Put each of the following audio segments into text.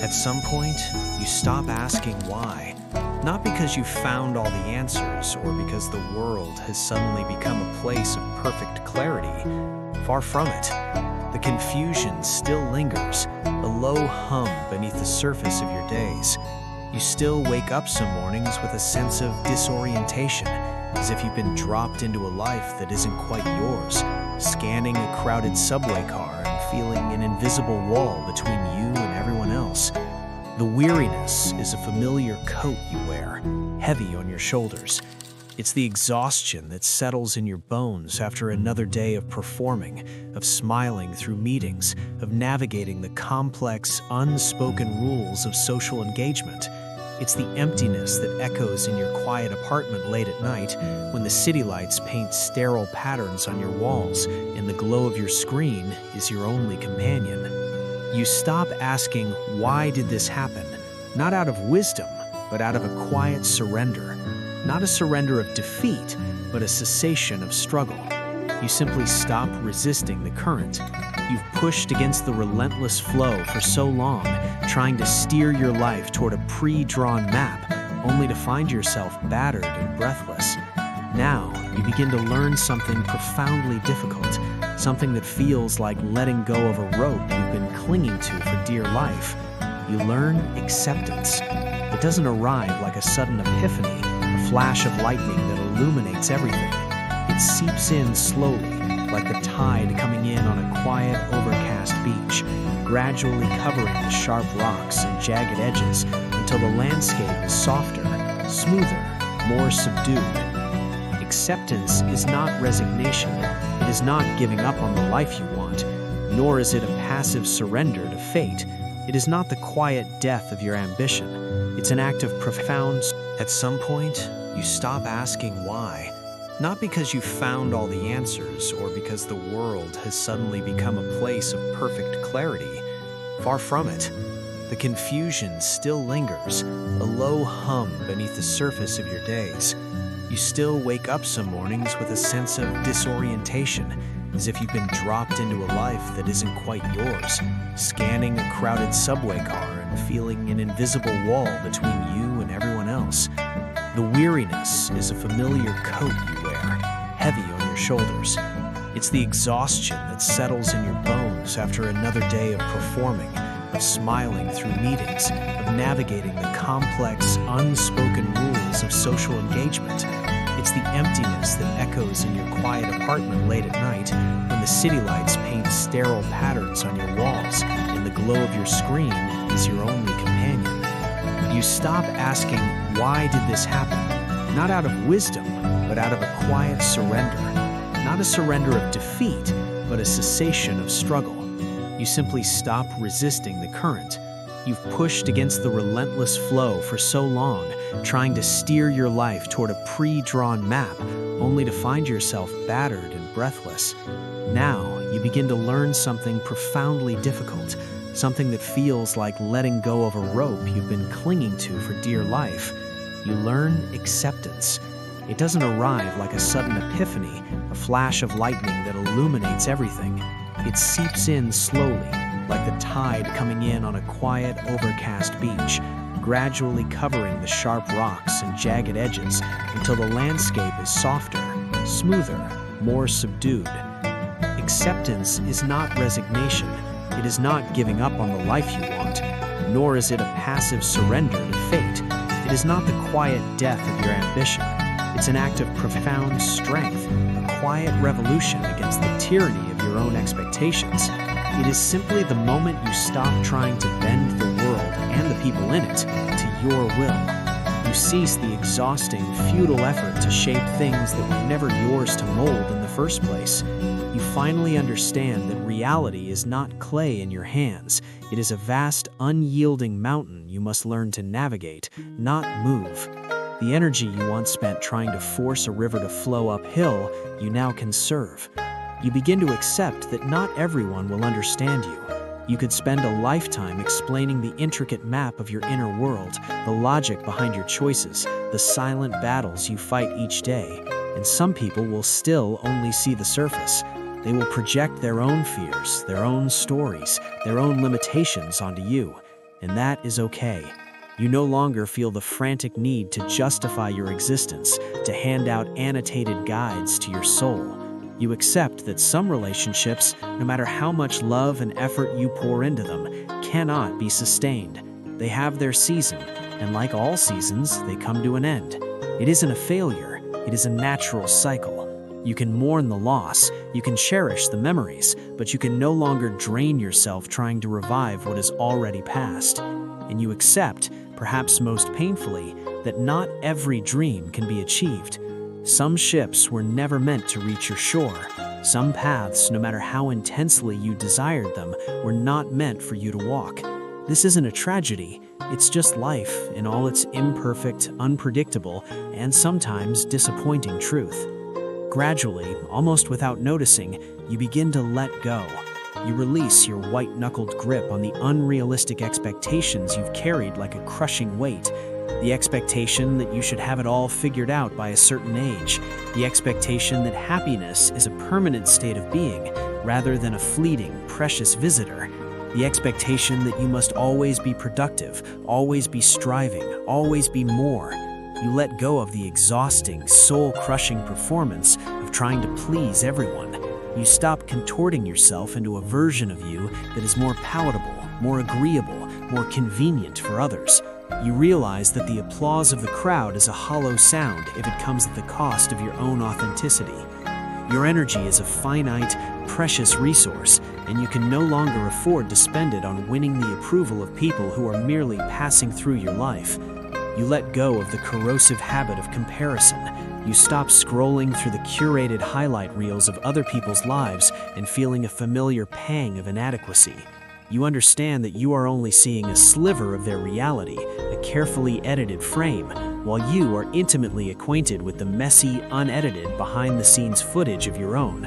At some point, you stop asking why. Not because you've found all the answers or because the world has suddenly become a place of perfect clarity. Far from it. The confusion still lingers, a low hum beneath the surface of your days. You still wake up some mornings with a sense of disorientation, as if you've been dropped into a life that isn't quite yours, scanning a crowded subway car and feeling an invisible wall between you and everyone else. The weariness is a familiar coat you wear, heavy on your shoulders. It's the exhaustion that settles in your bones after another day of performing, of smiling through meetings, of navigating the complex, unspoken rules of social engagement. It's the emptiness that echoes in your quiet apartment late at night when the city lights paint sterile patterns on your walls and the glow of your screen is your only companion. You stop asking, why did this happen? Not out of wisdom, but out of a quiet surrender. Not a surrender of defeat, but a cessation of struggle. You simply stop resisting the current. You've pushed against the relentless flow for so long, trying to steer your life toward a pre-drawn map, only to find yourself battered and breathless. Now, you begin to learn something profoundly difficult, something that feels like letting go of a rope you've been clinging to for dear life. You learn acceptance. It doesn't arrive like a sudden epiphany, a flash of lightning that illuminates everything. It seeps in slowly, like the tide coming in on a quiet, overcast beach, gradually covering the sharp rocks and jagged edges until the landscape is softer, smoother, more subdued. Acceptance is not resignation. It is not giving up on the life you want, nor is it a passive surrender to fate. It is not the quiet death of your ambition. It's an act of profound. At some point, you stop asking why. Not because you've found all the answers or because the world has suddenly become a place of perfect clarity. Far from it. The confusion still lingers, a low hum beneath the surface of your days. You still wake up some mornings with a sense of disorientation, as if you've been dropped into a life that isn't quite yours, scanning a crowded subway car and feeling an invisible wall between you and everyone else. The weariness is a familiar coat you wear, heavy on your shoulders. It's the exhaustion that settles in your bones after another day of performing, of smiling through meetings, of navigating the complex, unspoken rules of social engagement. It's the emptiness that echoes in your quiet apartment late at night when the city lights paint sterile patterns on your walls and the glow of your screen is your only companion. You stop asking, why did this happen? Not out of wisdom, but out of a quiet surrender. Not a surrender of defeat, but a cessation of struggle. You simply stop resisting the current. You've pushed against the relentless flow for so long, trying to steer your life toward a pre-drawn map, only to find yourself battered and breathless. Now, you begin to learn something profoundly difficult, something that feels like letting go of a rope you've been clinging to for dear life. You learn acceptance. It doesn't arrive like a sudden epiphany, a flash of lightning that illuminates everything. It seeps in slowly, like the tide coming in on a quiet, overcast beach, gradually covering the sharp rocks and jagged edges until the landscape is softer, smoother, more subdued. Acceptance is not resignation. It is not giving up on the life you want, nor is it a passive surrender to fate. It is not the quiet death of your ambition. It's an act of profound strength, a quiet revolution against the tyranny of your own expectations. It is simply the moment you stop trying to bend the world and the people in it to your will. You cease the exhausting, futile effort to shape things that were never yours to mold in the first place. You finally understand that reality is not clay in your hands. It is a vast, unyielding mountain you must learn to navigate, not move. The energy you once spent trying to force a river to flow uphill, you now conserve. You begin to accept that not everyone will understand you. You could spend a lifetime explaining the intricate map of your inner world, the logic behind your choices, the silent battles you fight each day, and some people will still only see the surface. They will project their own fears, their own stories, their own limitations onto you. and that is okay. You no longer feel the frantic need to justify your existence, to hand out annotated guides to your soul. You accept that some relationships, no matter how much love and effort you pour into them, cannot be sustained. They have their season, and like all seasons, they come to an end. It isn't a failure, it is a natural cycle. You can mourn the loss, you can cherish the memories, but you can no longer drain yourself trying to revive what is already past. And you accept, perhaps most painfully, that not every dream can be achieved. Some ships were never meant to reach your shore. Some paths, no matter how intensely you desired them, were not meant for you to walk. This isn't a tragedy, it's just life in all its imperfect, unpredictable, and sometimes disappointing truth. Gradually, almost without noticing, you begin to let go. You release your white-knuckled grip on the unrealistic expectations you've carried like a crushing weight. The expectation that you should have it all figured out by a certain age. The expectation that happiness is a permanent state of being, rather than a fleeting, precious visitor. The expectation that you must always be productive, always be striving, always be more. You let go of the exhausting, soul-crushing performance of trying to please everyone. You stop contorting yourself into a version of you that is more palatable, more agreeable, more convenient for others. You realize that the applause of the crowd is a hollow sound if it comes at the cost of your own authenticity. Your energy is a finite, precious resource, and you can no longer afford to spend it on winning the approval of people who are merely passing through your life. You let go of the corrosive habit of comparison. You stop scrolling through the curated highlight reels of other people's lives and feeling a familiar pang of inadequacy. You understand that you are only seeing a sliver of their reality, a carefully edited frame, while you are intimately acquainted with the messy, unedited, behind-the-scenes footage of your own.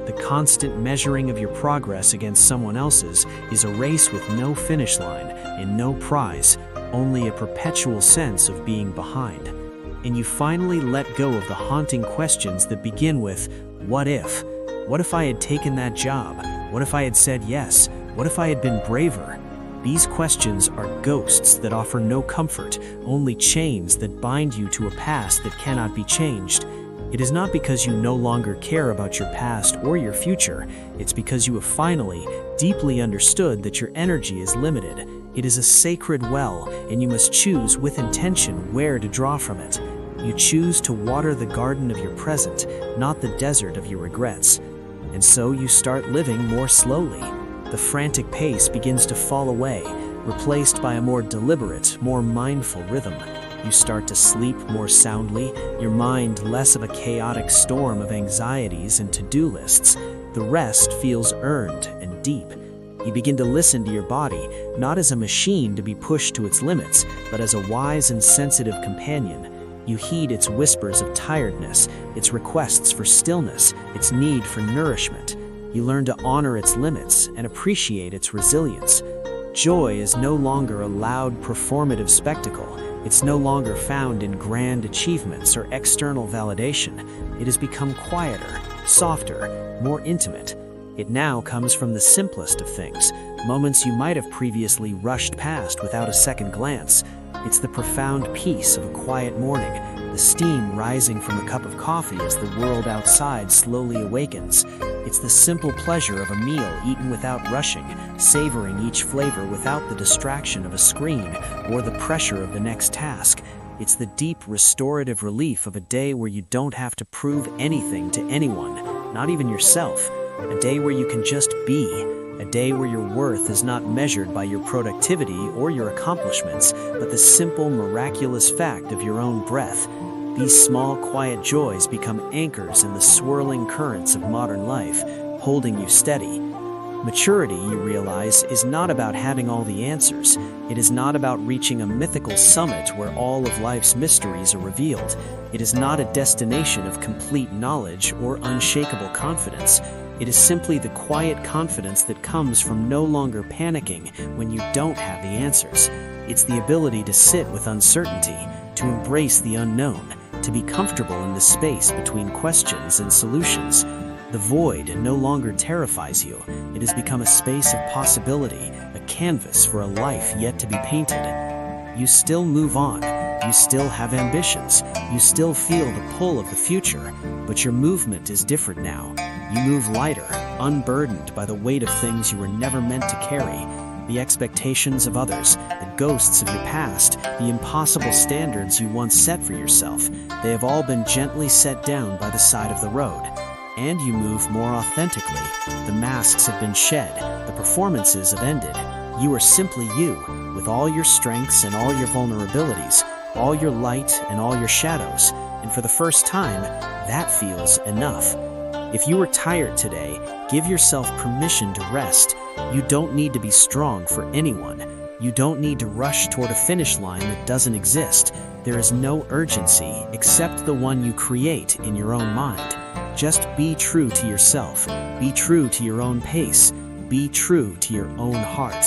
The constant measuring of your progress against someone else's is a race with no finish line and no prize, only a perpetual sense of being behind. And you finally let go of the haunting questions that begin with, what if? What if I had taken that job? What if I had said yes? What if I had been braver? These questions are ghosts that offer no comfort, only chains that bind you to a past that cannot be changed. It is not because you no longer care about your past or your future. It's because you have finally, deeply understood that your energy is limited. It is a sacred well, and you must choose with intention where to draw from it. You choose to water the garden of your present, not the desert of your regrets. And so you start living more slowly. The frantic pace begins to fall away, replaced by a more deliberate, more mindful rhythm. You start to sleep more soundly, your mind less of a chaotic storm of anxieties and to-do lists. The rest feels earned and deep. You begin to listen to your body, not as a machine to be pushed to its limits, but as a wise and sensitive companion. You heed its whispers of tiredness, its requests for stillness, its need for nourishment. You learn to honor its limits and appreciate its resilience. Joy is no longer a loud, performative spectacle. It's no longer found in grand achievements or external validation. It has become quieter, softer, more intimate. It now comes from the simplest of things, moments you might have previously rushed past without a second glance. It's the profound peace of a quiet morning, the steam rising from a cup of coffee as the world outside slowly awakens. It's the simple pleasure of a meal eaten without rushing, savoring each flavor without the distraction of a screen or the pressure of the next task. It's the deep restorative relief of a day where you don't have to prove anything to anyone, not even yourself. A day where you can just be. A day where your worth is not measured by your productivity or your accomplishments, but the simple, miraculous fact of your own breath. These small, quiet joys become anchors in the swirling currents of modern life, holding you steady. Maturity, you realize, is not about having all the answers. It is not about reaching a mythical summit where all of life's mysteries are revealed. It is not a destination of complete knowledge or unshakable confidence. It is simply the quiet confidence that comes from no longer panicking when you don't have the answers. It's the ability to sit with uncertainty, to embrace the unknown, to be comfortable in the space between questions and solutions. The void no longer terrifies you. It has become a space of possibility, a canvas for a life yet to be painted. You still move on, you still have ambitions, you still feel the pull of the future, but your movement is different now. You move lighter, unburdened by the weight of things you were never meant to carry, the expectations of others, the ghosts of your past, the impossible standards you once set for yourself. They have all been gently set down by the side of the road. And you move more authentically. The masks have been shed, the performances have ended. You are simply you, with all your strengths and all your vulnerabilities, all your light and all your shadows. And for the first time, that feels enough. If you are tired today, give yourself permission to rest. You don't need to be strong for anyone. You don't need to rush toward a finish line that doesn't exist. There is no urgency except the one you create in your own mind. Just be true to yourself. Be true to your own pace. Be true to your own heart.